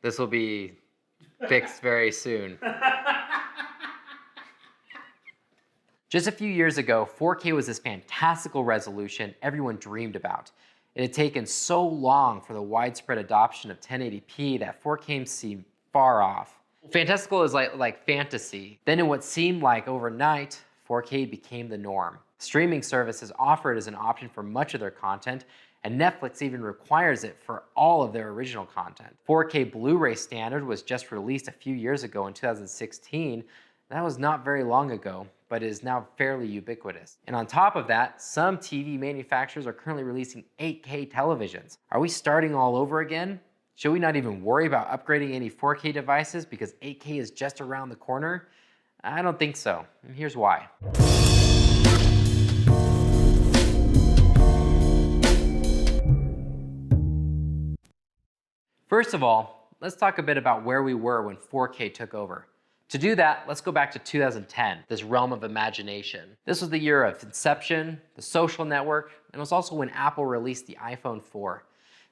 This will be fixed very soon. Just a few years ago, 4K was this fantastical resolution everyone dreamed about. It had taken so long for the widespread adoption of 1080p that 4K seemed far off. Fantastical is like fantasy. Then in what seemed like overnight, 4K became the norm. Streaming services offer it as an option for much of their content, and Netflix even requires it for all of their original content. 4K Blu-ray standard was just released a few years ago in 2016. That was not very long ago, but is now fairly ubiquitous. And on top of that, some TV manufacturers are currently releasing 8K televisions. Are we starting all over again? Should we not even worry about upgrading any 4K devices because 8K is just around the corner? I don't think so, and here's why. First of all, let's talk a bit about where we were when 4K took over. To do that, let's go back to 2010, this realm of imagination. This was the year of Inception, The Social Network, and it was also when Apple released the iPhone 4.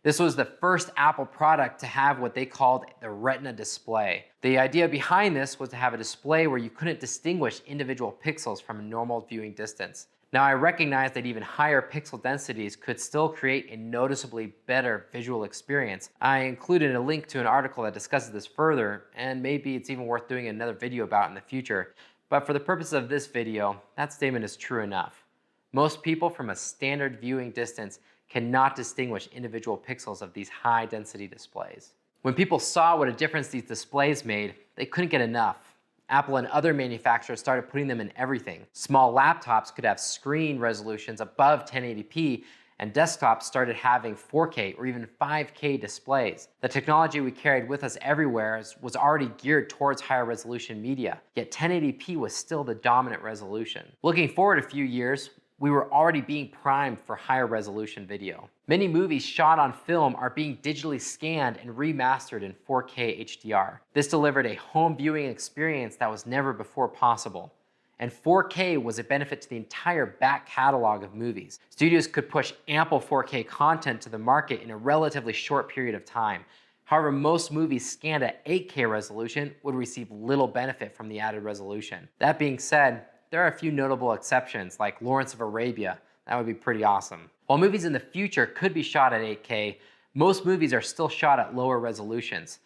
This was the first Apple product to have what they called the Retina display. The idea behind this was to have a display where you couldn't distinguish individual pixels from a normal viewing distance. Now, I recognize that even higher pixel densities could still create a noticeably better visual experience. I included a link to an article that discusses this further, and maybe it's even worth doing another video about in the future. But for the purpose of this video, that statement is true enough. Most people from a standard viewing distance cannot distinguish individual pixels of these high density displays. When people saw what a difference these displays made, they couldn't get enough. Apple and other manufacturers started putting them in everything. Small laptops could have screen resolutions above 1080p, and desktops started having 4K or even 5K displays. The technology we carried with us everywhere was already geared towards higher resolution media, yet 1080p was still the dominant resolution. Looking forward a few years, we were already being primed for higher resolution video. Many movies shot on film are being digitally scanned and remastered in 4K HDR. This delivered a home viewing experience that was never before possible. And 4K was a benefit to the entire back catalog of movies. Studios could push ample 4K content to the market in a relatively short period of time. However, most movies scanned at 8K resolution would receive little benefit from the added resolution. That being said, there are a few notable exceptions, like Lawrence of Arabia. That would be pretty awesome. While movies in the future could be shot at 8K, most movies are still shot at lower resolutions.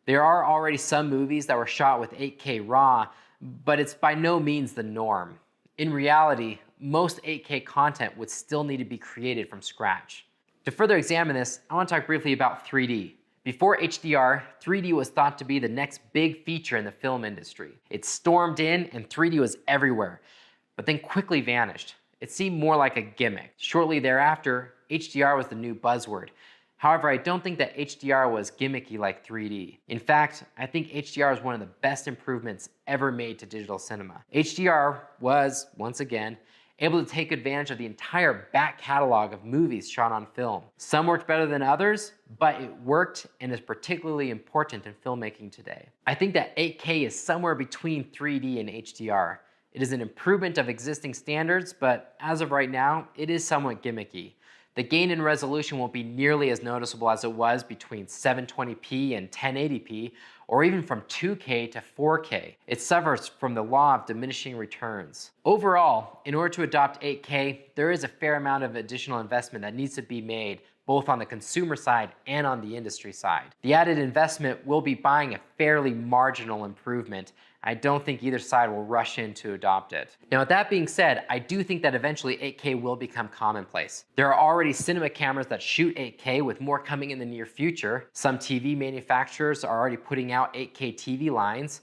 There are already some movies that were shot with 8K RAW, but it's by no means the norm. In reality, most 8K content would still need to be created from scratch. To further examine this, I want to talk briefly about 3D. Before HDR, 3D was thought to be the next big feature in the film industry. It stormed in and 3D was everywhere, but then quickly vanished. It seemed more like a gimmick. Shortly thereafter, HDR was the new buzzword. However, I don't think that HDR was gimmicky like 3D. In fact, I think HDR is one of the best improvements ever made to digital cinema. HDR was, once again, able to take advantage of the entire back catalog of movies shot on film. Some worked better than others, but it worked and is particularly important in filmmaking today. I think that 8K is somewhere between 3D and HDR. It is an improvement of existing standards, but as of right now, it is somewhat gimmicky. The gain in resolution won't be nearly as noticeable as it was between 720p and 1080p, or even from 2K to 4K. It suffers from the law of diminishing returns. Overall, in order to adopt 8K, there is a fair amount of additional investment that needs to be made, both on the consumer side and on the industry side. The added investment will be buying a fairly marginal improvement. I don't think either side will rush in to adopt it. Now, with that being said, I do think that eventually 8K will become commonplace. There are already cinema cameras that shoot 8K, with more coming in the near future. Some TV manufacturers are already putting out 8K TV lines,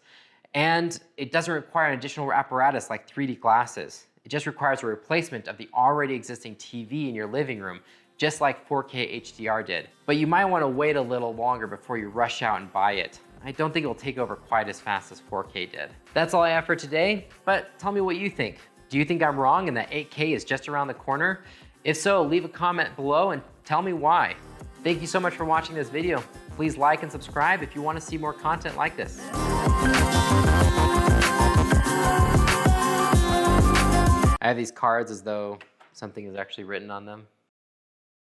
and it doesn't require an additional apparatus like 3D glasses. It just requires a replacement of the already existing TV in your living room, just like 4K HDR did. But you might want to wait a little longer before you rush out and buy it. I don't think it'll take over quite as fast as 4K did. That's all I have for today, but tell me what you think. Do you think I'm wrong and that 8K is just around the corner? If so, leave a comment below and tell me why. Thank you so much for watching this video. Please like and subscribe if you want to see more content like this. I have these cards as though something is actually written on them.